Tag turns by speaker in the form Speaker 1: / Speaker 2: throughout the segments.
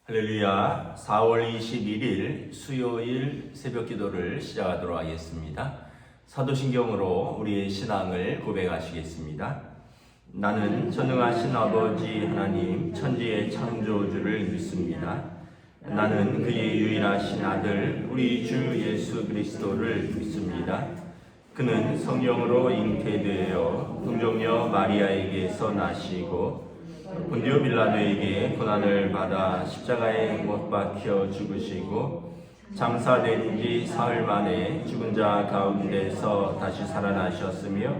Speaker 1: 할렐루야. 4월 21일 수요일 새벽 기도를 시작하도록 하겠습니다. 사도신경으로 우리의 신앙을 고백하시겠습니다. 나는 전능하신 아버지 하나님 천지의 창조주를 믿습니다. 나는 그의 유일하신 아들 우리 주 예수 그리스도를 믿습니다. 그는 성령으로 잉태되어 동정녀 마리아에게서 나시고 본디오 빌라도에게 고난을 받아 십자가에 못 박혀 죽으시고 장사된 지 사흘 만에 죽은 자 가운데서 다시 살아나셨으며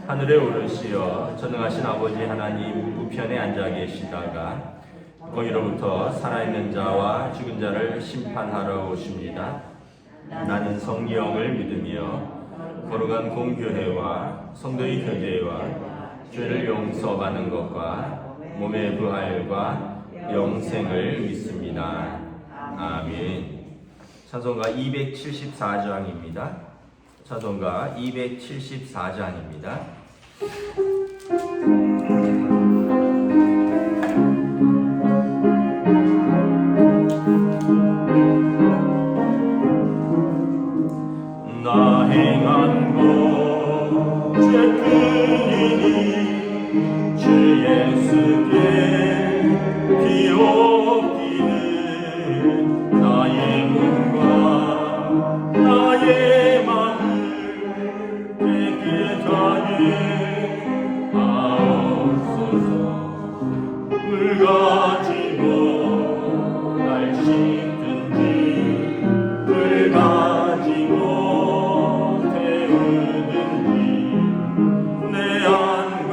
Speaker 1: 하늘에 오르시어 전능하신 아버지 하나님 우편에 앉아 계시다가 거기로부터 살아있는 자와 죽은 자를 심판하러 오십니다. 나는 성령을 믿으며 거룩한 공교회와 성도의 교제와 죄를 용서받는 것과 몸의 부활과 영생을 믿습니다. 아멘. 찬송가 274장입니다. 찬송가 274장입니다. 나 행한 것 죄뿐이니 주 예수께 기옵기는 나의 몸과 나의 마음을 깨끗하게 하옵소서. 물 가지고 날 씻든지 불 가지고 태우든지 내 안과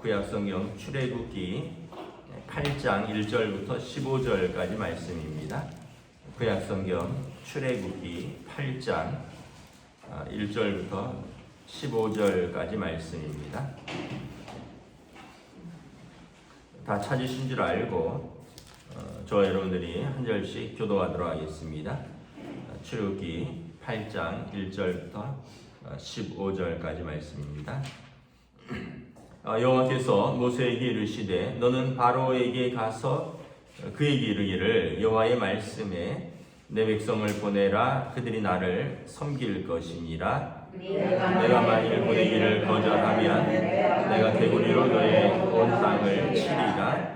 Speaker 1: 구약성경 출애굽기 8장 1절부터 15절까지 말씀입니다. 구약성경 출애굽기 8장 1절부터 15절까지 말씀입니다. 다 찾으신 줄 알고 저와 여러분들이 한 절씩 교도하도록 하겠습니다. 출애굽기 8장 1절부터 15절까지 말씀입니다. 여호와께서 모세에게 이르시되 너는 바로에게 가서 그에게 이르기를 여호와의 말씀에 내 백성을 보내라 그들이 나를 섬길 것이니라. 내가 만일 보내기를 거절하면 내가 개구리로 너의 온 땅을 치리라.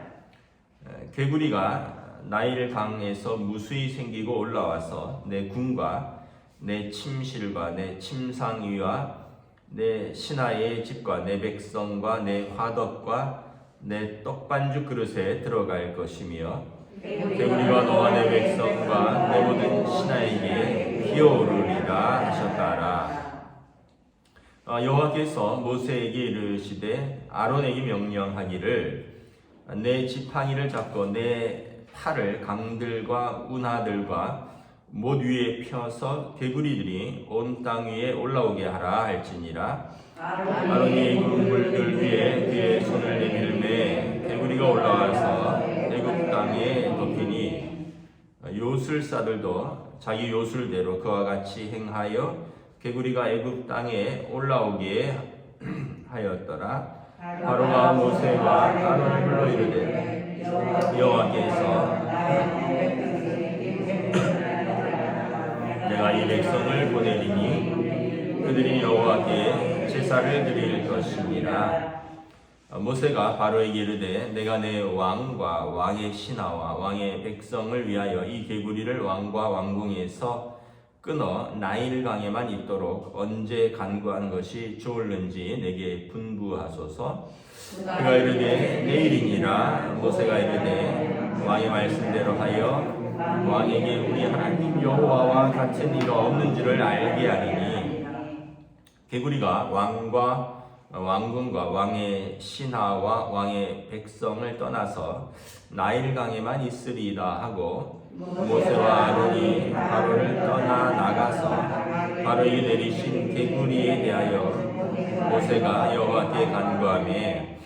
Speaker 1: 개구리가 나일 강에서 무수히 생기고 올라와서 내 궁과 내 침실과 내 침상위와 내 신하의 집과 내 백성과 내 화덕과 내 떡반죽 그릇에 들어갈 것이며 개구리가 너와 내 백성과 내 모든 신하에게 기어오르리라 하셨다라. 여호와께서 모세에게 이르시되 아론에게 명령하기를 내 지팡이를 잡고 내 팔을 강들과 운하들과 못 위에 펴서 개구리들이 온 땅 위에 올라오게 하라 할지니라. 아론이 그 물들 위에 그의 손을 내밀매 개구리가 올라와서 애굽 땅에 덮이니 요술사들도 자기 요술대로 그와 같이 행하여 개구리가 애굽 땅에 올라오게 하였더라. 바로가 모세와 아론을 불러 이르되 여호와께서 내가 이 백성을 보내리니 그들이 여호와께 제사를 드릴 것이니라. 모세가 바로에게 이르되 내가 내 왕과 왕의 신하와 왕의 백성을 위하여 이 개구리를 왕과 왕궁에서 끊어 나일 강에만 있도록 언제 간구하는 것이 좋을는지 내게 분부하소서. 그가 이르되 내일이니라. 모세가 이르되 왕의 말씀대로 하여 왕에게 우리 하나님 여호와와 같은 이가 없는 줄을 알게 하리니 개구리가 왕과 왕궁과 왕의 신하와 왕의 백성을 떠나서 나일강에만 있으리이다 하고 모세와 아론이 바로를 떠나 나가서 바로에게 내리신 개구리에 대하여 모세가 여호와께 간구하매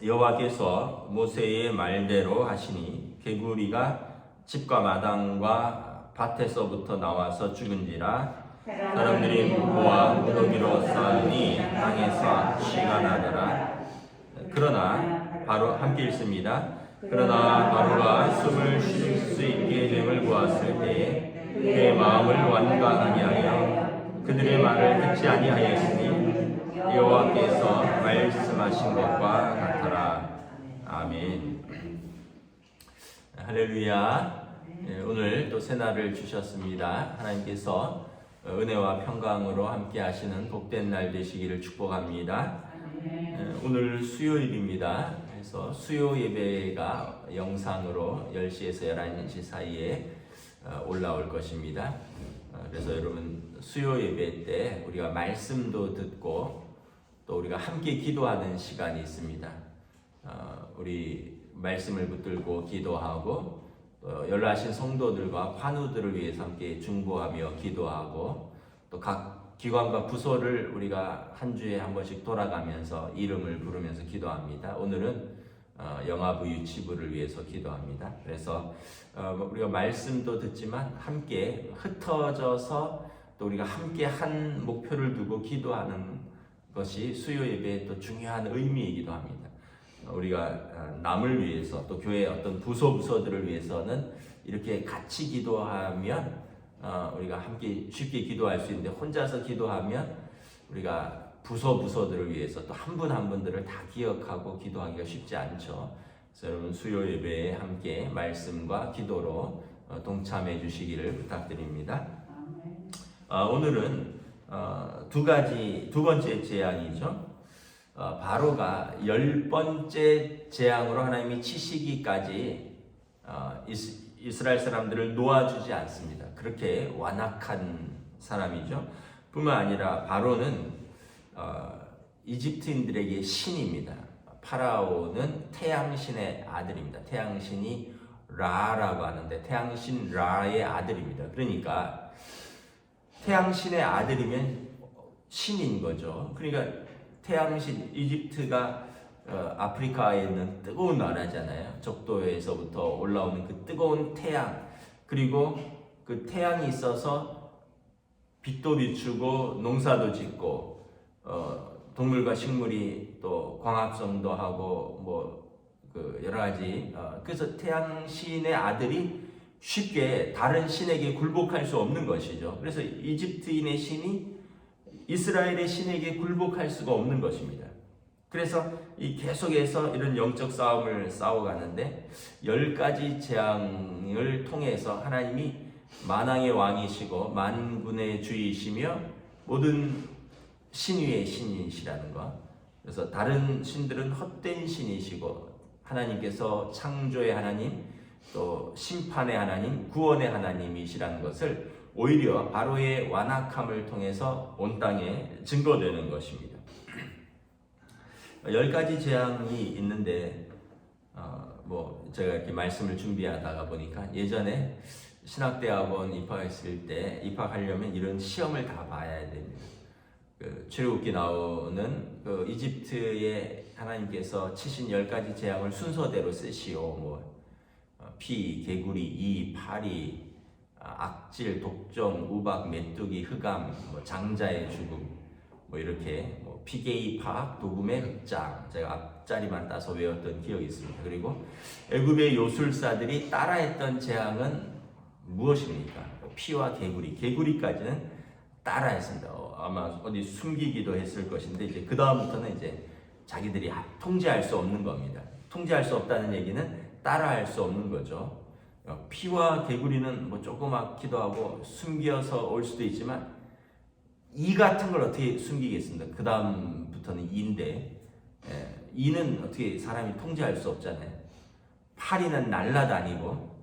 Speaker 1: 여호와께서 모세의 말대로 하시니 개구리가 집과 마당과 밭에서부터 나와서 죽은지라. 사람들이 모아 무더기로 쌓으니 땅에서 씨가 나더라. 그러나 바로 함께 읽습니다. 그러나 바로가 숨을 쉴 수 있게 됨을 보았을 때에 그의 마음을 완강하게 하여 그들의 말을 듣지 아니하였으니 여호와께서 말씀하신 것과 같더라. 아멘. 할렐루야. 오늘 또 새날을 주셨습니다. 하나님께서 은혜와 평강으로 함께 하시는 복된 날 되시기를 축복합니다. 오늘 수요일입니다. 그래서 수요 예배가 영상으로 10시에서 11시 사이에 올라올 것입니다. 그래서 여러분 수요 예배 때 우리가 말씀도 듣고 또 우리가 함께 기도하는 시간이 있습니다. 우리 말씀을 붙들고 기도하고 또 연락하신 성도들과 환우들을 위해서 함께 중보하며 기도하고 또 각 기관과 부서를 우리가 한 주에 한 번씩 돌아가면서 이름을 부르면서 기도합니다. 오늘은 영아부 유치부를 위해서 기도합니다. 그래서 우리가 말씀도 듣지만 함께 흩어져서 또 우리가 함께 한 목표를 두고 기도하는 것이 수요 예배의 또 중요한 의미이기도 합니다. 우리가 남을 위해서 또 교회의 어떤 부서들을 위해서는 이렇게 같이 기도하면 우리가 함께 쉽게 기도할 수 있는데 혼자서 기도하면 우리가 부서들을 위해서 또 한 분 한 분들을 다 기억하고 기도하기가 쉽지 않죠. 그래서 여러분 수요 예배에 함께 말씀과 기도로 동참해 주시기를 부탁드립니다. 오늘은 두 번째 재앙이죠. 바로가 10번째 재앙으로 하나님이 치시기까지 이스라엘 사람들을 놓아주지 않습니다. 그렇게 완악한 사람이죠. 뿐만 아니라 바로는 이집트인들에게 신입니다. 파라오는 태양신의 아들입니다. 태양신이 라라고 하는데 태양신 라의 아들입니다. 그러니까 태양신의 아들이면 신인 거죠. 그러니까 태양신, 이집트가 아프리카에 있는 뜨거운 나라잖아요. 적도에서부터 올라오는 그 뜨거운 태양, 그리고 그 태양이 있어서 빛도 비추고 농사도 짓고 동물과 식물이 또 광합성도 하고 뭐 그 여러 가지 그래서 태양 신의 아들이 쉽게 다른 신에게 굴복할 수 없는 것이죠. 그래서 이집트인의 신이 이스라엘의 신에게 굴복할 수가 없는 것입니다. 그래서 이 계속해서 이런 영적 싸움을 싸워가는데 10가지 재앙을 통해서 하나님이 만왕의 왕이시고 만군의 주이시며 모든 신위의 신이시라는 것. 그래서 다른 신들은 헛된 신이시고 하나님께서 창조의 하나님, 또 심판의 하나님, 구원의 하나님이시라는 것을 오히려 바로의 완악함을 통해서 온 땅에 증거되는 것입니다. 10가지 재앙이 있는데 뭐 제가 이렇게 말씀을 준비하다가 보니까 예전에 신학대학원 입학했을 때 입학하려면 이런 시험을 다 봐야 됩니다. 그 출애굽기 나오는 그 이집트의 하나님께서 치신 10가지 재앙을 순서대로 쓰시오. 뭐 피, 개구리, 이, 파리, 악질, 독종, 우박, 메뚜기, 흑암, 뭐 장자의 죽음, 뭐 이렇게 뭐 피게이, 파악, 도금의 흑장, 제가 앞자리만 따서 외웠던 기억이 있습니다. 그리고 애굽의 요술사들이 따라했던 재앙은 무엇입니까? 피와 개구리, 개구리까지는 따라했습니다. 아마 어디 숨기기도 했을 것인데 이제 그 다음부터는 이제 자기들이 통제할 수 없는 겁니다. 통제할 수 없다는 얘기는 따라할 수 없는 거죠. 피와 개구리는 뭐 조그맣기도 하고 숨겨서 올 수도 있지만 이 같은 걸 어떻게 숨기겠습니까? 그 다음부터는 이인데 이는 어떻게 사람이 통제할 수 없잖아요. 파리는 날아다니고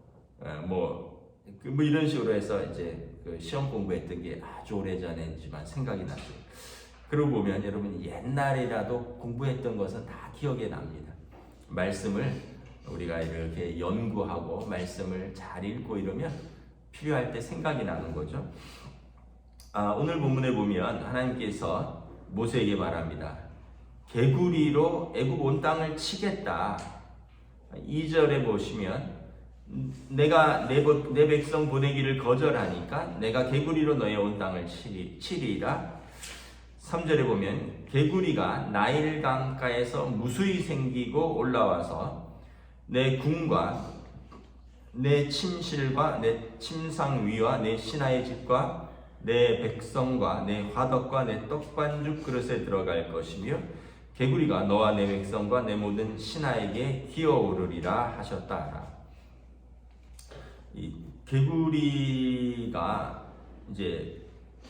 Speaker 1: 뭐 이런 식으로 해서 이제 그 시험 공부했던 게 아주 오래전이지만 생각이 나죠. 그러고 보면 여러분 옛날이라도 공부했던 것은 다 기억에 납니다. 말씀을 우리가 이렇게 연구하고 말씀을 잘 읽고 이러면 필요할 때 생각이 나는 거죠. 오늘 본문에 보면 하나님께서 모세에게 말합니다. 개구리로 애굽 온 땅을 치겠다. 2절에 보시면 내가 내 백성 보내기를 거절하니까 내가 개구리로 너의 온 땅을 치리라. 3절에 보면 개구리가 나일 강가에서 무수히 생기고 올라와서 내 궁과 내 침실과 내 침상 위와 내 신하의 집과 내 백성과 내 화덕과 내 떡반죽 그릇에 들어갈 것이며 개구리가 너와 내 백성과 내 모든 신하에게 기어오르리라 하셨다. 이 개구리가 이제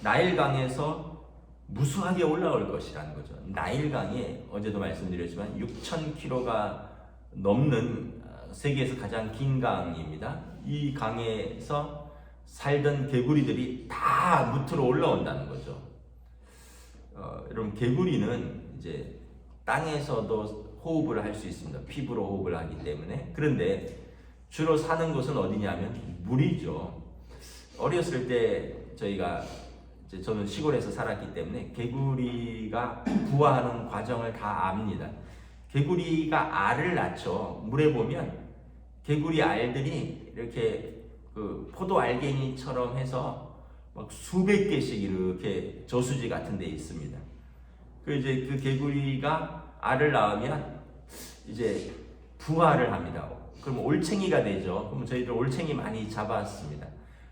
Speaker 1: 나일강에서 무수하게 올라올 것이라는 거죠. 나일강이 어제도 말씀드렸지만 6,000km가 넘는 세계에서 가장 긴 강입니다. 이 강에서 살던 개구리들이 다 무트로 올라온다는 거죠. 여러분 개구리는 이제 땅에서도 호흡을 할 수 있습니다. 피부로 호흡을 하기 때문에. 그런데 주로 사는 곳은 어디냐면 물이죠. 어렸을 때 저는 시골에서 살았기 때문에 개구리가 부화하는 과정을 다 압니다. 개구리가 알을 낳죠. 물에 보면 개구리 알들이 이렇게 그 포도 알갱이처럼 해서 막 수백 개씩 이렇게 저수지 같은 데 있습니다. 이제 그 개구리가 알을 낳으면 이제 부화를 합니다. 그럼 올챙이가 되죠. 그럼 저희들 올챙이 많이 잡았습니다.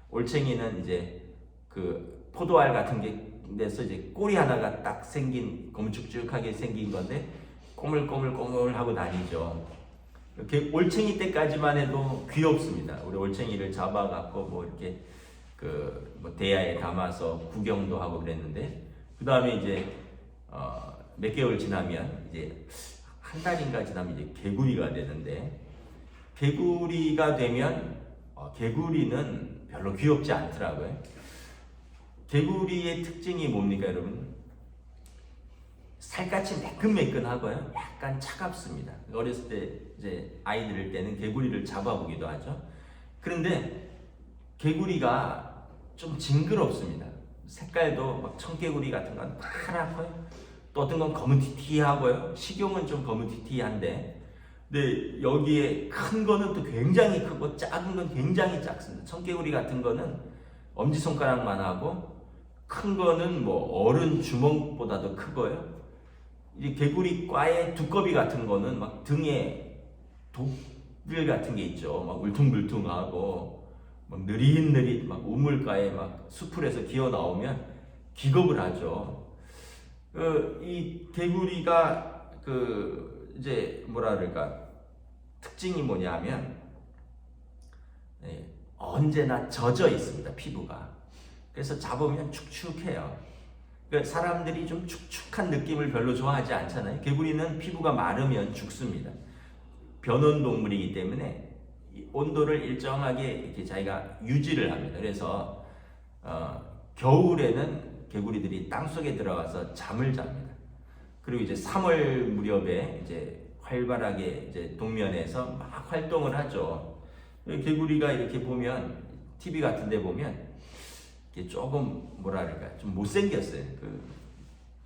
Speaker 1: 올챙이는 이제 그 포도알 같은 게 돼서 이제 꼬리 하나가 딱 생긴 검쭉쭉하게 생긴 건데 꼬물꼬물꼬물 하고 다니죠. 이렇게 올챙이 때까지만 해도 귀엽습니다. 우리 올챙이를 잡아갖고 뭐 이렇게 뭐 대야에 담아서 구경도 하고 그랬는데 그 다음에 이제 몇 개월 지나면 이제 한 달인가 지나면 이제 개구리가 되는데 개구리가 되면 개구리는 별로 귀엽지 않더라고요. 개구리의 특징이 뭡니까, 여러분? 살갗이 매끈매끈하고요. 약간 차갑습니다. 어렸을 때 이제 아이들 때는 개구리를 잡아보기도 하죠. 그런데 개구리가 좀 징그럽습니다. 색깔도 막 청개구리 같은 건 파랗고요. 또 어떤 건 검은티티하고요. 식용은 좀 검은티티한데, 근데 여기에 큰 거는 또 굉장히 크고 작은 건 굉장히 작습니다. 청개구리 같은 거는 엄지손가락만 하고 큰 거는 뭐 어른 주먹보다도 크고요. 이 개구리과의 두꺼비 같은 거는 막 등에 독들 같은 게 있죠. 막 울퉁불퉁하고 막 느릿느릿 막 우물가에 막 수풀에서 기어 나오면 기겁을 하죠. 이 개구리가 이제 뭐라 그럴까 특징이 뭐냐면 언제나 젖어 있습니다. 피부가. 그래서 잡으면 축축해요. 사람들이 좀 축축한 느낌을 별로 좋아하지 않잖아요. 개구리는 피부가 마르면 죽습니다. 변온동물이기 때문에 온도를 일정하게 이렇게 자기가 유지를 합니다. 그래서 겨울에는 개구리들이 땅 속에 들어가서 잠을 잡니다. 그리고 이제 3월 무렵에 이제 활발하게 이제 동면에서 막 활동을 하죠. 개구리가 이렇게 보면 TV 같은 데 보면 이게 조금 뭐랄까 좀 못생겼어요.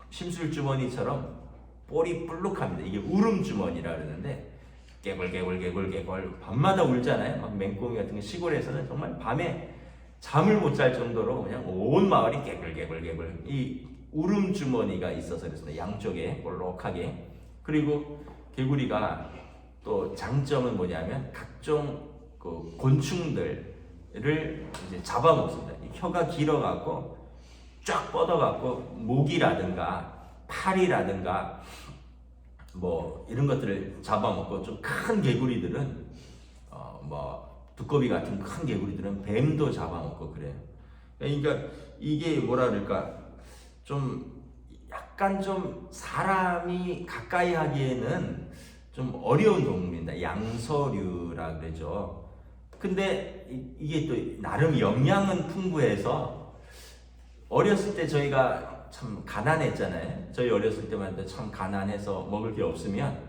Speaker 1: 심술 주머니처럼 볼이 볼록합니다. 이게 울음 주머니라 그러는데 개굴 밤마다 울잖아요. 막 맹꽁이 같은 게 시골에서는 정말 밤에 잠을 못 잘 정도로 그냥 온 마을이 개굴 이 울음 주머니가 있어서 그렇습니다. 양쪽에 볼록하게. 그리고 개구리가 또 장점은 뭐냐면 각종 곤충들을 이제 잡아먹습니다. 혀가 길어갖고 쫙 뻗어갖고 목이라든가 팔이라든가 뭐 이런 것들을 잡아먹고 좀 큰 개구리들은 뭐 두꺼비 같은 큰 개구리들은 뱀도 잡아먹고 그래요. 그러니까 이게 뭐라 그럴까 좀 약간 좀 사람이 가까이 하기에는 좀 어려운 동물입니다. 양서류라 그러죠. 근데 이게 또 나름 영양은 풍부해서 어렸을 때 저희가 참 가난했잖아요. 저희 어렸을 때만 해도 참 가난해서 먹을 게 없으면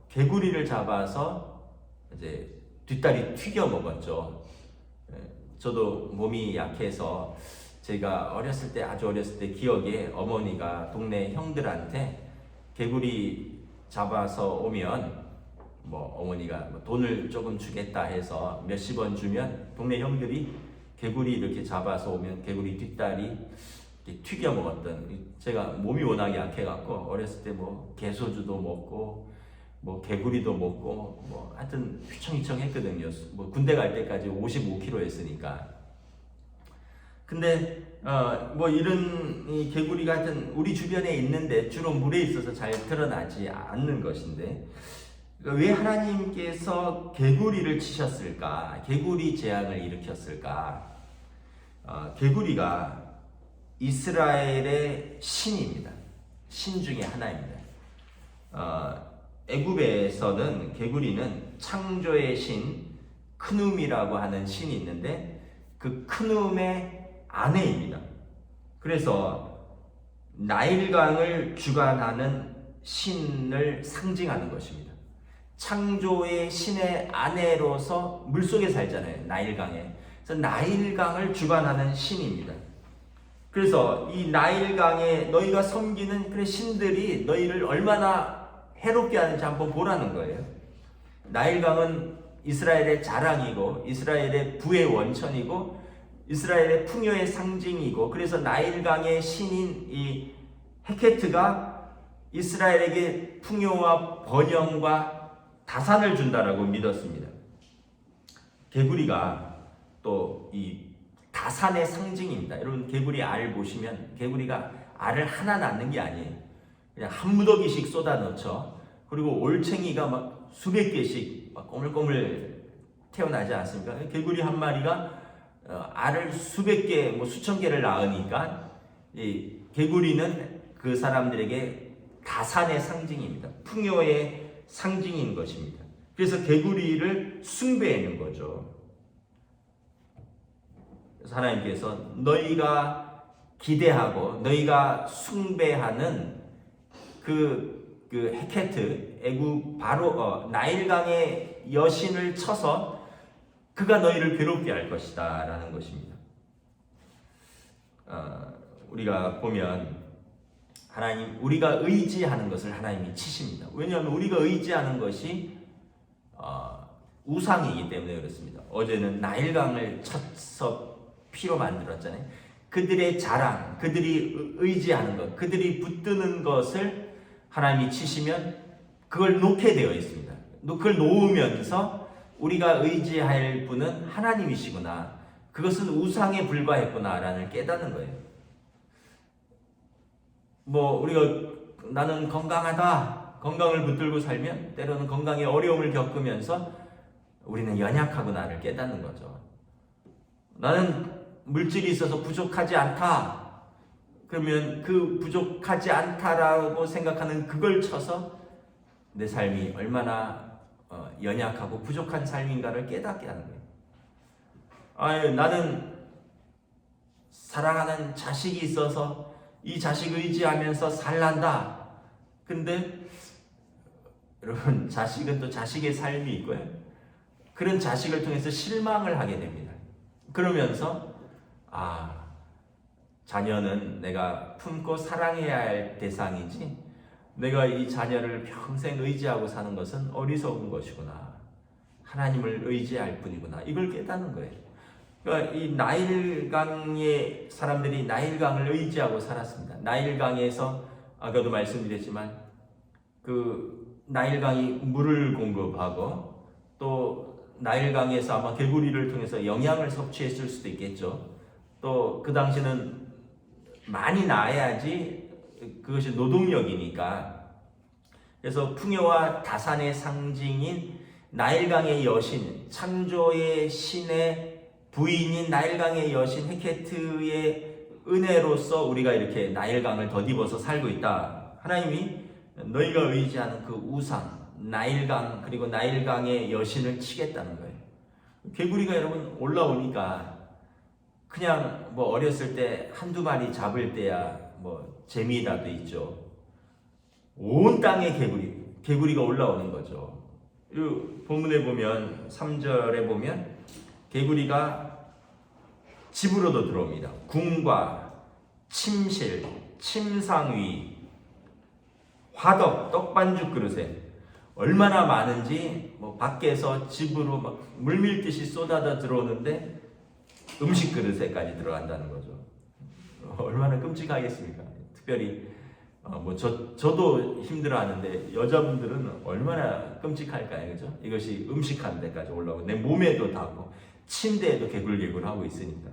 Speaker 1: 개구리를 잡아서 이제 뒷다리 튀겨 먹었죠. 저도 몸이 약해서 제가 어렸을 때 아주 어렸을 때 기억에 어머니가 동네 형들한테 개구리 잡아서 오면 뭐 어머니가 돈을 조금 주겠다 해서 몇십 원 주면 동네 형들이 개구리 이렇게 잡아서 오면 개구리 뒷다리 튀겨 먹었던, 제가 몸이 워낙 약해갖고 어렸을 때 뭐 개소주도 먹고 뭐 개구리도 먹고 뭐 하여튼 휘청휘청 했거든요. 뭐 군대 갈 때까지 55kg 했으니까. 근데 뭐 이런 이 개구리가 하여튼 우리 주변에 있는데 주로 물에 있어서 잘 드러나지 않는 것인데, 왜 하나님께서 개구리를 치셨을까? 개구리 재앙을 일으켰을까? 개구리가 이스라엘의 신입니다. 신 중에 하나입니다. 애굽에서는 개구리는 창조의 신 크눔이라고 하는 신이 있는데 그 크눔의 아내입니다. 그래서 나일강을 주관하는 신을 상징하는 것입니다. 창조의 신의 아내로서 물속에 살잖아요. 나일강에. 그래서 나일강을 주관하는 신입니다. 그래서 이 나일강에 너희가 섬기는 그런 신들이 너희를 얼마나 해롭게 하는지 한번 보라는 거예요. 나일강은 이스라엘의 자랑이고 이스라엘의 부의 원천이고 이스라엘의 풍요의 상징이고, 그래서 나일강의 신인 이 헤케트가 이스라엘에게 풍요와 번영과 다산을 준다라고 믿었습니다. 개구리가 또 이 다산의 상징입니다. 여러분 개구리 알 보시면 개구리가 알을 하나 낳는 게 아니에요. 그냥 한 무더기씩 쏟아 넣죠. 그리고 올챙이가 막 수백 개씩 막 꼬물꼬물 태어나지 않습니까? 개구리 한 마리가 알을 수백 개, 뭐 수천 개를 낳으니까 이 개구리는 그 사람들에게 다산의 상징입니다. 풍요의 상징인 것입니다. 그래서 개구리를 숭배하는 거죠. 그래서 하나님께서 너희가 기대하고 너희가 숭배하는 그 헤케트 애굽 바로 나일강의 여신을 쳐서 그가 너희를 괴롭게 할 것이다 라는 것입니다. 우리가 보면 하나님, 우리가 의지하는 것을 하나님이 치십니다. 왜냐하면 우리가 의지하는 것이 우상이기 때문에 그렇습니다. 어제는 나일강을 쳐서 피로 만들었잖아요. 그들의 자랑, 그들이 의지하는 것, 그들이 붙드는 것을 하나님이 치시면 그걸 놓게 되어 있습니다. 그걸 놓으면서 우리가 의지할 분은 하나님이시구나, 그것은 우상에 불과했구나라는 깨닫는 거예요. 우리가 나는 건강하다, 건강을 붙들고 살면 때로는 건강에 어려움을 겪으면서 우리는 연약하구나를 깨닫는 거죠. 나는 물질이 있어서 부족하지 않다, 그러면 그 부족하지 않다라고 생각하는 그걸 쳐서 내 삶이 얼마나 연약하고 부족한 삶인가를 깨닫게 하는 거예요. 나는 사랑하는 자식이 있어서 이 자식 의지하면서 살란다. 근데 여러분, 자식은 또 자식의 삶이 있고요, 그런 자식을 통해서 실망을 하게 됩니다. 그러면서 자녀는 내가 품고 사랑해야 할 대상이지, 내가 이 자녀를 평생 의지하고 사는 것은 어리석은 것이구나, 하나님을 의지할 뿐이구나, 이걸 깨닫는 거예요. 그러니까 이 나일강의 사람들이 나일강을 의지하고 살았습니다. 나일강에서 아까도 말씀드렸지만 그 나일강이 물을 공급하고, 또 나일강에서 아마 개구리를 통해서 영양을 섭취했을 수도 있겠죠. 또 그 당시는 많이 낳아야지 그것이 노동력이니까. 그래서 풍요와 다산의 상징인 나일강의 여신, 창조의 신의 부인인 나일강의 여신 헤케트의 은혜로서 우리가 이렇게 나일강을 덧입어서 살고 있다. 하나님이 너희가 의지하는 그 우상 나일강, 그리고 나일강의 여신을 치겠다는 거예요. 개구리가 여러분 올라오니까 그냥 어렸을 때 한두 마리 잡을 때야 재미라도 있죠. 온 땅에 개구리가 올라오는 거죠. 이 본문에 보면 3절에 보면 개구리가 집으로도 들어옵니다. 궁과 침실, 침상위, 화덕, 떡반죽 그릇에 얼마나 많은지 밖에서 집으로 막 물밀듯이 쏟아져 들어오는데 음식 그릇에까지 들어간다는 거죠. 얼마나 끔찍하겠습니까? 특별히 저도 힘들어하는데 여자분들은 얼마나 끔찍할까요, 그죠? 이것이 음식하는 데까지 올라오고 내 몸에도 닿고 침대에도 개굴개굴 하고 있으니까.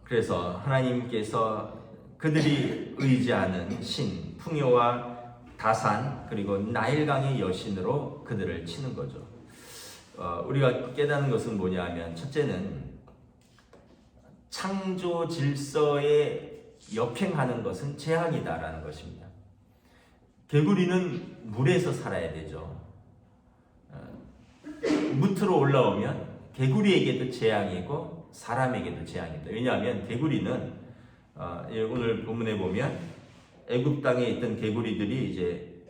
Speaker 1: 그래서 하나님께서 그들이 의지하는 신, 풍요와 다산, 그리고 나일강의 여신으로 그들을 치는 거죠. 우리가 깨닫는 것은 뭐냐 하면, 첫째는 창조 질서에 역행하는 것은 재앙이다라는 것입니다. 개구리는 물에서 살아야 되죠. 무트로 올라오면 개구리에게도 재앙이고 사람에게도 재앙입니다. 왜냐하면 개구리는 오늘 본문에 보면 애굽 땅에 있던 개구리들이 이제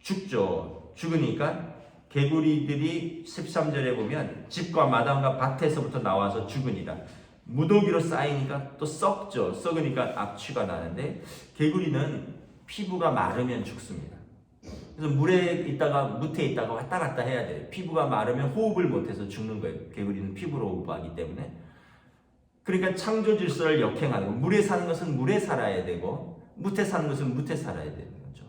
Speaker 1: 죽죠. 죽으니까 개구리들이 13절에 보면 집과 마당과 밭에서부터 나와서 죽으니라. 무더기로 쌓이니까 또 썩죠. 썩으니까 악취가 나는데 개구리는 피부가 마르면 죽습니다. 그래서 물에 있다가 무트에 있다가 왔다 갔다 해야 돼요. 피부가 마르면 호흡을 못해서 죽는 거예요. 개구리는 피부로 호흡하기 때문에. 그러니까 창조 질서를 역행하는 거. 물에 사는 것은 물에 살아야 되고 무트에 사는 것은 무트에 살아야 되는 거죠.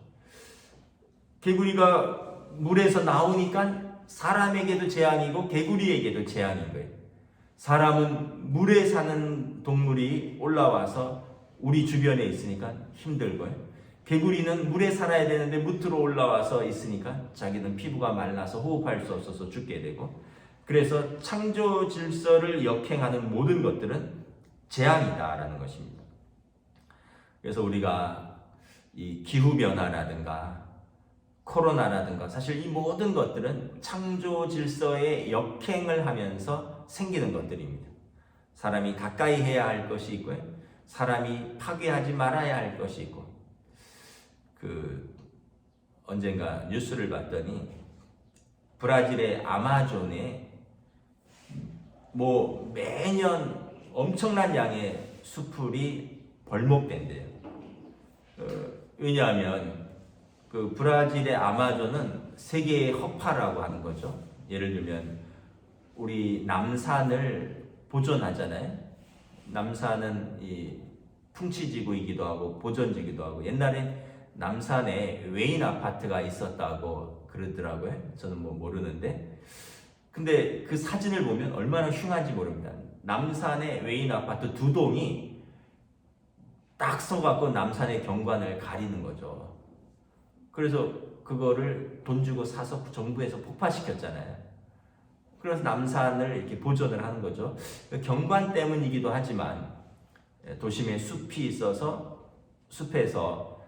Speaker 1: 개구리가 물에서 나오니까 사람에게도 재앙이고 개구리에게도 재앙인 거예요. 사람은 물에 사는 동물이 올라와서 우리 주변에 있으니까 힘들고요. 개구리는 물에 살아야 되는데 무트로 올라와서 있으니까 자기는 피부가 말라서 호흡할 수 없어서 죽게 되고, 그래서 창조 질서를 역행하는 모든 것들은 재앙이다라는 것입니다. 그래서 우리가 이 기후변화라든가 코로나라든가 사실 이 모든 것들은 창조 질서에 역행을 하면서 생기는 것들입니다. 사람이 가까이 해야 할 것이 있고요. 사람이 파괴하지 말아야 할 것이 있고, 언젠가 뉴스를 봤더니 브라질의 아마존에 매년 엄청난 양의 수풀이 벌목된대요. 왜냐하면 그 브라질의 아마존은 세계의 허파라고 하는 거죠. 예를 들면 우리 남산을 보존하잖아요. 남산은 이 풍치지구이기도 하고 보존지기도 하고 옛날에 남산에 외인 아파트가 있었다고 그러더라고요. 저는 뭐 모르는데 근데 그 사진을 보면 얼마나 흉한지 모릅니다. 남산에 외인 아파트 두 동이 딱 서갖고 남산의 경관을 가리는 거죠. 그래서 그거를 돈 주고 사서 정부에서 폭파시켰잖아요. 그래서 남산을 이렇게 보존을 하는 거죠. 경관 때문이기도 하지만 도심에 숲이 있어서 숲에서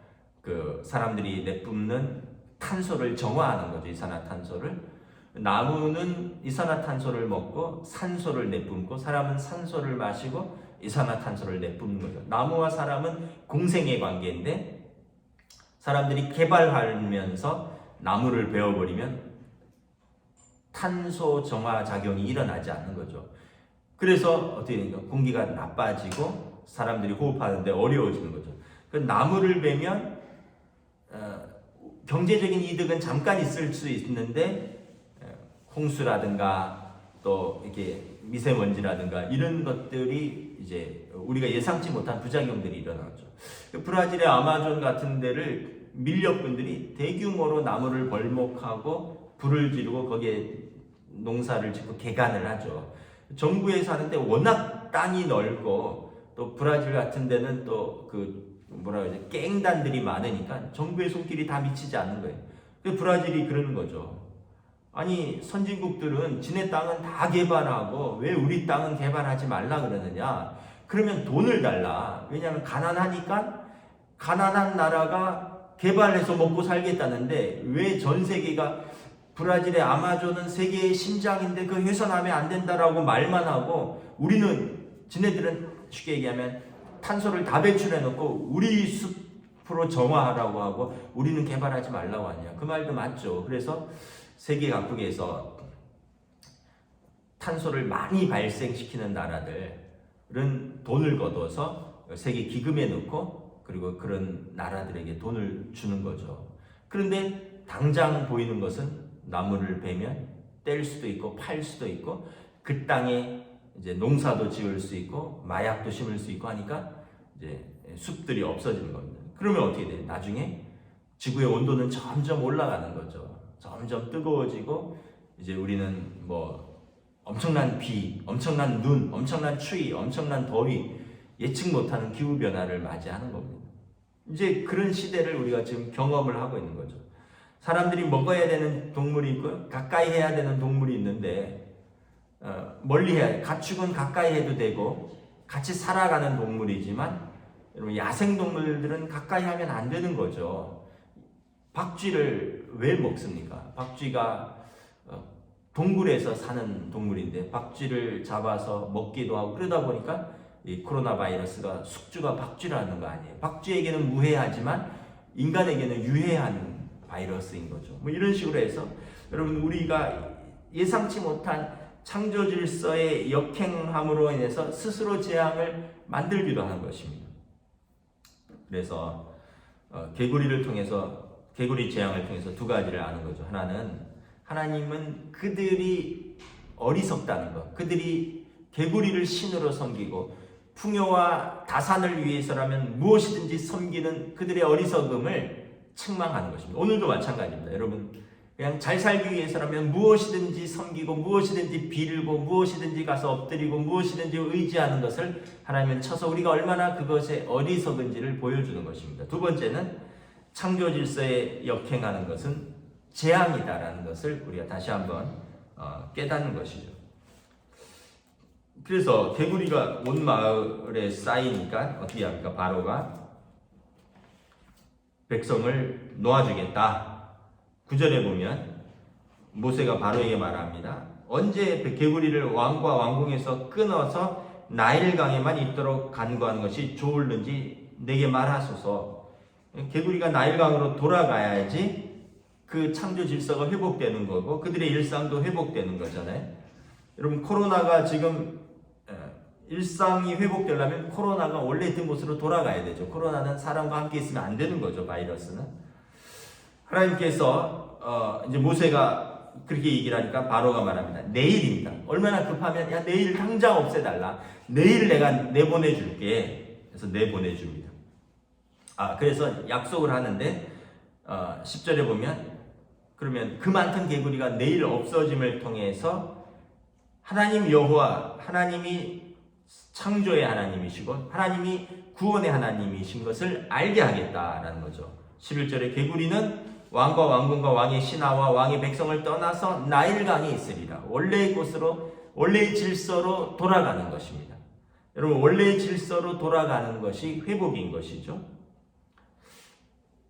Speaker 1: 그 사람들이 내뿜는 탄소를 정화하는 거죠. 이산화탄소를. 나무는 이산화탄소를 먹고 산소를 내뿜고 사람은 산소를 마시고 이산화탄소를 내뿜는 거죠. 나무와 사람은 공생의 관계인데 사람들이 개발하면서 나무를 베어버리면 탄소 정화 작용이 일어나지 않는 거죠. 그래서 어떻게 되니까 공기가 나빠지고 사람들이 호흡하는데 어려워지는 거죠. 그 나무를 베면 경제적인 이득은 잠깐 있을 수 있는데 홍수라든가 또 이렇게 미세먼지라든가 이런 것들이 이제 우리가 예상치 못한 부작용들이 일어나죠. 브라질의 아마존 같은 데를 밀렵꾼들이 대규모로 나무를 벌목하고 불을 지르고 거기에 농사를 짓고 개간을 하죠. 정부에서 하는데 워낙 땅이 넓고 또 브라질 같은 데는 또 그 뭐라 그러지 깽단들이 많으니까 정부의 손길이 다 미치지 않는 거예요. 브라질이 그러는 거죠. 아니 선진국들은 지네 땅은 다 개발하고 왜 우리 땅은 개발하지 말라 그러느냐. 그러면 돈을 달라. 왜냐하면 가난하니까 가난한 나라가 개발해서 먹고 살겠다는데 왜 전 세계가 브라질의 아마존은 세계의 심장인데 그 훼손하면 안 된다라고 말만 하고 우리는 지네들은 쉽게 얘기하면 탄소를 다 배출해 놓고 우리 숲으로 정화하라고 하고 우리는 개발하지 말라고 하냐. 그 말도 맞죠. 그래서 세계 각국에서 탄소를 많이 발생시키는 나라들은 돈을 걷어서 세계 기금에 넣고 그리고 그런 나라들에게 돈을 주는 거죠. 그런데 당장 보이는 것은 나무를 베면 뗄 수도 있고 팔 수도 있고 그 땅에 이제 농사도 지을 수 있고 마약도 심을 수 있고 하니까 이제 숲들이 없어지는 겁니다. 그러면 어떻게 돼? 나중에 지구의 온도는 점점 올라가는 거죠. 점점 뜨거워지고 이제 우리는 뭐 엄청난 비, 엄청난 눈, 엄청난 추위, 엄청난 더위, 예측 못하는 기후 변화를 맞이하는 겁니다. 이제 그런 시대를 우리가 지금 경험을 하고 있는 거죠. 사람들이 먹어야 되는 동물이 있고 가까이 해야 되는 동물이 있는데 멀리 해야 돼. 가축은 가까이 해도 되고 같이 살아가는 동물이지만 여러분 야생 동물들은 가까이 하면 안 되는 거죠. 박쥐를 왜 먹습니까? 박쥐가 동굴에서 사는 동물인데 박쥐를 잡아서 먹기도 하고 그러다 보니까 이 코로나 바이러스가 숙주가 박쥐라는 거 아니에요. 박쥐에게는 무해하지만 인간에게는 유해한 바이러스인 거죠. 뭐 이런 식으로 해서 여러분 우리가 예상치 못한 창조 질서의 역행함으로 인해서 스스로 재앙을 만들기도 하는 것입니다. 그래서 개구리 재앙을 통해서 두 가지를 아는 거죠. 하나는 하나님은 그들이 어리석다는 것, 그들이 개구리를 신으로 섬기고 풍요와 다산을 위해서라면 무엇이든지 섬기는 그들의 어리석음을 책망하는 것입니다. 오늘도 마찬가지입니다. 여러분 그냥 잘 살기 위해서라면 무엇이든지 섬기고 무엇이든지 빌고 무엇이든지 가서 엎드리고 무엇이든지 의지하는 것을 하나님은 쳐서 우리가 얼마나 그것의 어리석은지를 보여주는 것입니다. 두 번째는 창조 질서에 역행하는 것은 재앙이다라는 것을 우리가 다시 한번 깨닫는 것이죠. 그래서 개구리가 온 마을에 쌓이니까 어떻게 합니까? 바로가 백성을 놓아주겠다. 9절에 보면 모세가 바로에게 말합니다. 언제 개구리를 왕과 왕궁에서 끊어서 나일강에만 있도록 간구하는 것이 좋을는지 내게 말하소서. 개구리가 나일강으로 돌아가야지 그 창조 질서가 회복되는 거고 그들의 일상도 회복되는 거잖아요. 여러분 코로나가 지금 일상이 회복되려면 코로나가 원래 있던 곳으로 돌아가야 되죠. 코로나는 사람과 함께 있으면 안 되는 거죠. 바이러스는. 하나님께서 이제 모세가 그렇게 얘기를 하니까 바로가 말합니다. 내일입니다. 얼마나 급하면 야 내일 당장 없애달라. 내일 내가 내보내줄게. 해서 내보내줍니다. 그래서 약속을 하는데 10절에 보면 그러면 그 많던 개구리가 내일 없어짐을 통해서 하나님 여호와, 하나님이 창조의 하나님이시고 하나님이 구원의 하나님이신 것을 알게 하겠다라는 거죠. 11절에 개구리는 왕과 왕궁과 왕의 신하와 왕의 백성을 떠나서 나일강에 있으리라. 원래의 곳으로, 원래의 질서로 돌아가는 것입니다. 여러분, 원래의 질서로 돌아가는 것이 회복인 것이죠.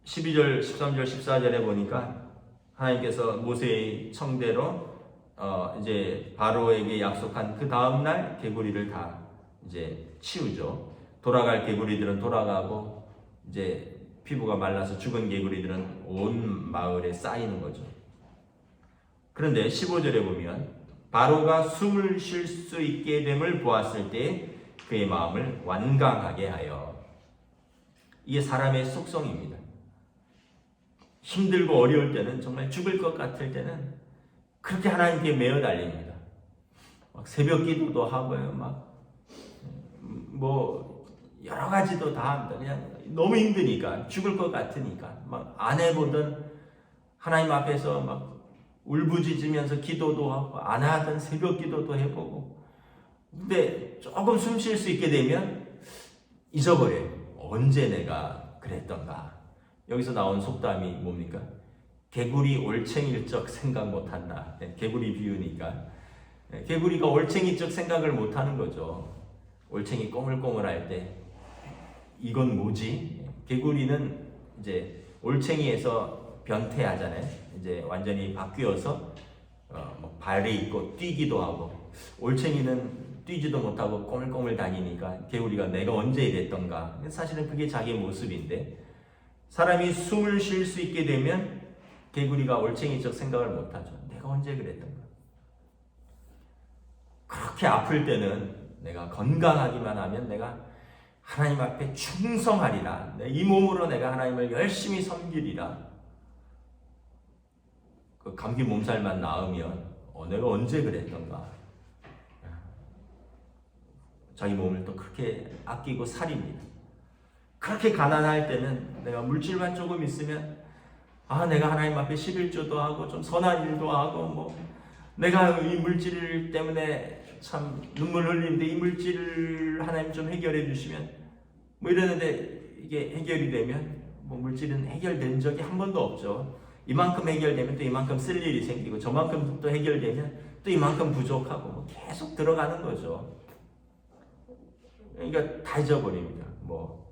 Speaker 1: 12절, 13절, 14절에 보니까 하나님께서 모세의 청대로 이제 바로에게 약속한 그 다음날 개구리를 다 이제 치우죠. 돌아갈 개구리들은 돌아가고 이제 피부가 말라서 죽은 개구리들은 온 마을에 쌓이는 거죠. 그런데 15절에 보면 바로가 숨을 쉴 수 있게 됨을 보았을 때 그의 마음을 완강하게 하여. 이게 사람의 속성입니다. 힘들고 어려울 때는, 정말 죽을 것 같을 때는 그렇게 하나님께 매어 달립니다. 막 새벽 기도도 하고요. 뭐 여러 가지도 다 합니다. 그냥 너무 힘드니까, 죽을 것 같으니까 막 안 해보던 하나님 앞에서 막 울부짖으면서 기도도 하고, 안 하던 새벽 기도도 해보고. 근데 조금 숨 쉴 수 있게 되면 잊어버려요. 언제 내가 그랬던가. 여기서 나온 속담이 뭡니까? 개구리 올챙이일 적 생각 못한다. 개구리 비유니까. 개구리가 올챙이 적 생각을 못하는 거죠. 올챙이 꼬물꼬물할 때 이건 뭐지? 개구리는 이제 올챙이에서 변태하잖아요. 이제 완전히 바뀌어서 발이 있고 뛰기도 하고, 올챙이는 뛰지도 못하고 꼬물꼬물 다니니까 개구리가 내가 언제 이랬던가. 사실은 그게 자기 모습인데, 사람이 숨을 쉴 수 있게 되면 개구리가 올챙이적 생각을 못하죠. 내가 언제 그랬던가. 그렇게 아플 때는 내가 건강하기만 하면 내가 하나님 앞에 충성하리라. 이 몸으로 내가 하나님을 열심히 섬기리라. 그 감기 몸살만 나으면 내가 언제 그랬던가. 자기 몸을 또 그렇게 아끼고 살입니다. 그렇게 가난할 때는 내가 물질만 조금 있으면 내가 하나님 앞에 11조도 하고 좀 선한 일도 하고, 뭐 내가 이 물질 때문에 참 눈물 흘리는데 이 물질을 하나님 좀 해결해 주시면 뭐 이러는데, 이게 해결이 되면 뭐 물질은 해결된 적이 한 번도 없죠. 이만큼 해결되면 또 이만큼 쓸 일이 생기고, 저만큼 또 해결되면 또 이만큼 부족하고, 뭐 계속 들어가는 거죠. 그러니까 다 잊어버립니다. 뭐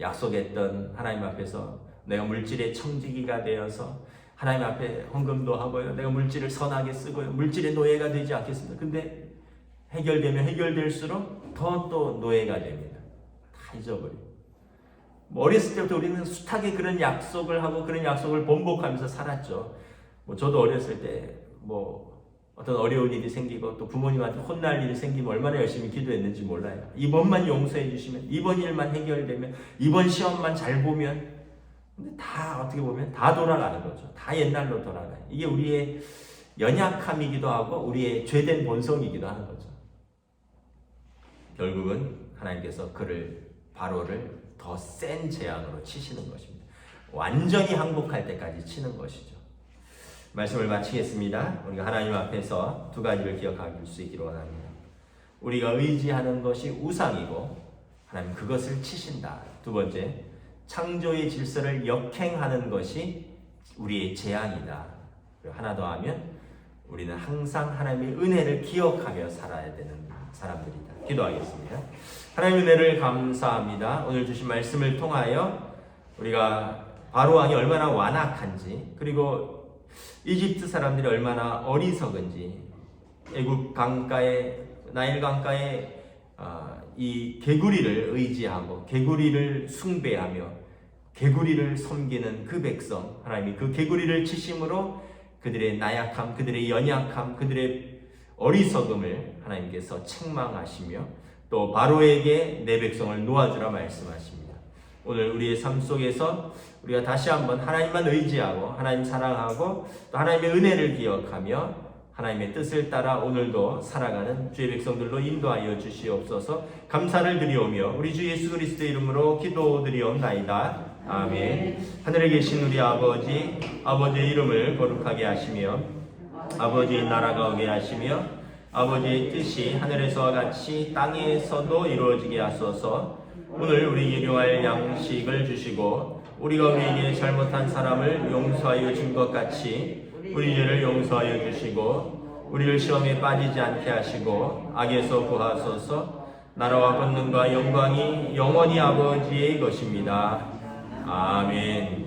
Speaker 1: 약속했던 하나님 앞에서 내가 물질의 청지기가 되어서 하나님 앞에 헌금도 하고요. 내가 물질을 선하게 쓰고요. 물질의 노예가 되지 않겠습니다. 근데 해결되면 해결될수록 더 또 노예가 됩니다. 다 잊어버려요. 뭐 어렸을 때부터 우리는 숱하게 그런 약속을 하고 그런 약속을 번복하면서 살았죠. 뭐 저도 어렸을 때 뭐 어떤 어려운 일이 생기고 또 부모님한테 혼날 일이 생기면 얼마나 열심히 기도했는지 몰라요. 이번만 용서해 주시면, 이번 일만 해결되면, 이번 시험만 잘 보면. 근데 다 어떻게 보면 다 돌아가는 거죠. 다 옛날로 돌아가요. 이게 우리의 연약함이기도 하고 우리의 죄된 본성이기도 하는 거죠. 결국은 하나님께서 바로를 더 센 재앙으로 치시는 것입니다. 완전히 항복할 때까지 치는 것이죠. 말씀을 마치겠습니다. 우리가 하나님 앞에서 두 가지를 기억할 수 있기를 원합니다. 우리가 의지하는 것이 우상이고 하나님 그것을 치신다. 두 번째, 창조의 질서를 역행하는 것이 우리의 재앙이다. 그리고 하나 더 하면 우리는 항상 하나님의 은혜를 기억하며 살아야 되는 사람들이다. 기도하겠습니다. 하나님의 은혜를 감사합니다. 오늘 주신 말씀을 통하여 우리가 바로 왕이 얼마나 완악한지, 그리고 이집트 사람들이 얼마나 어리석은지, 애굽 강가에, 나일 강가에 이 개구리를 의지하고 개구리를 숭배하며 개구리를 섬기는 그 백성, 하나님이 그 개구리를 치심으로 그들의 나약함, 그들의 연약함, 그들의 어리석음을 하나님께서 책망하시며 또 바로에게 내 백성을 놓아주라 말씀하십니다. 오늘 우리의 삶 속에서 우리가 다시 한번 하나님만 의지하고 하나님 사랑하고 또 하나님의 은혜를 기억하며 하나님의 뜻을 따라 오늘도 살아가는 주의 백성들로 인도하여 주시옵소서. 감사를 드리오며 우리 주 예수 그리스도의 이름으로 기도드리옵나이다. 아멘. 하늘에 계신 우리 아버지, 아버지의 이름을 거룩하게 하시며 아버지의 나라가 오게 하시며 아버지의 뜻이 하늘에서와 같이 땅에서도 이루어지게 하소서. 오늘 우리 일용할 양식을 주시고 우리가 우리에게 잘못한 사람을 용서하여 준 것 같이 우리 죄를 용서하여 주시고 우리를 시험에 빠지지 않게 하시고 악에서 구하소서. 나라와 권능과 영광이 영원히 아버지의 것입니다. 아멘.